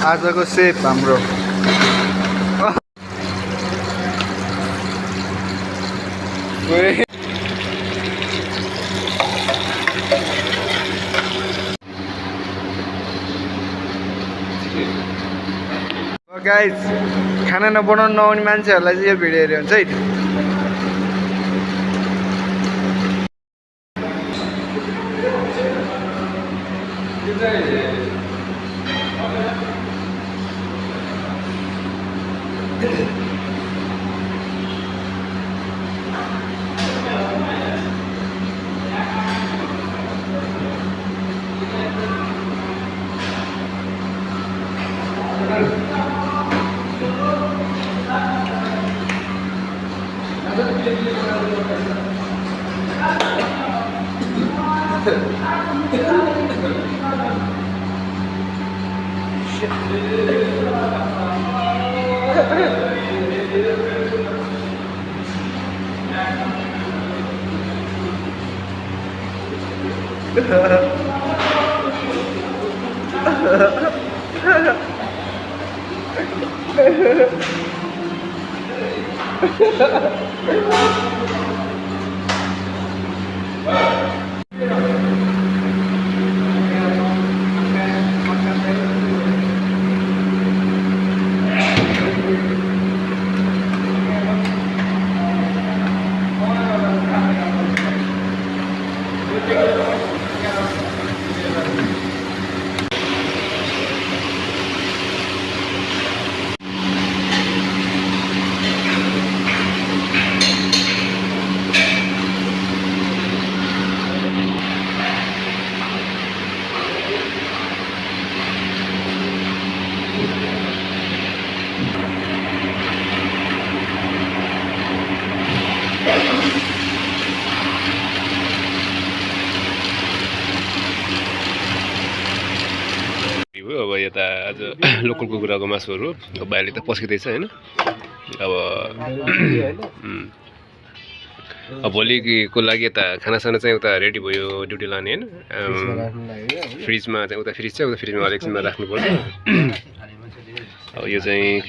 आजको सेफ हाम्रो गाइस खाना नबनाउनु नआउने मान्छेहरूलाई चाहिँ यो भिडियो हेऱ्यो हुन्छ है अब यता आज लोकल कुखुराको मासुहरू बाहिर त पस्किँदैछ हैन अब भोलिको लागि यता खानासाना चाहिँ उता रेडी भयो ड्युटी लाने हैन फ्रिजमा चाहिँ उता फ्रिज छ उता फ्रिजमा एकछिनमा राख्नुपर्छ अब यो चाहिँ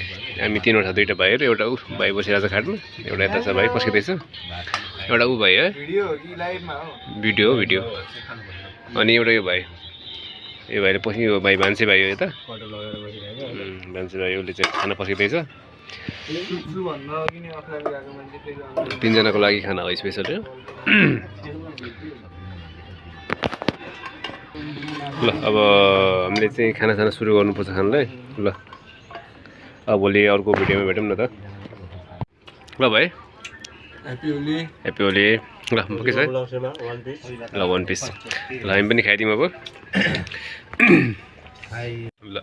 हामी तीनवटा दुईटा भाइहरु एउटा उ भाइ बसिरहेछ खाटमा एउटा यता छ भाइ पस्किँदैछ एउटा उ भाइ है भिडियो हो कि लाइभमा हो भिडियो अनि एउटा यो भाइ यो भाइले पछि यो भाइ भान्से भाइ हो यता फोटो लगाएर बसिरहेको भान्से भाइ उसले चाहिँ खाना पस्किँदैछ तीनजनाको लागि खाना हो स्पेशल ल अब हामीले चाहिँ खानासाना सुरु गर्नुपर्छ खानलाई ल अब भोलि अर्को भिडियोमा भेटौँ न त ल भाइ ह्याप्पी होली ल के छ ल वन पिस ल हामी पनि खाइदिउँ अब ल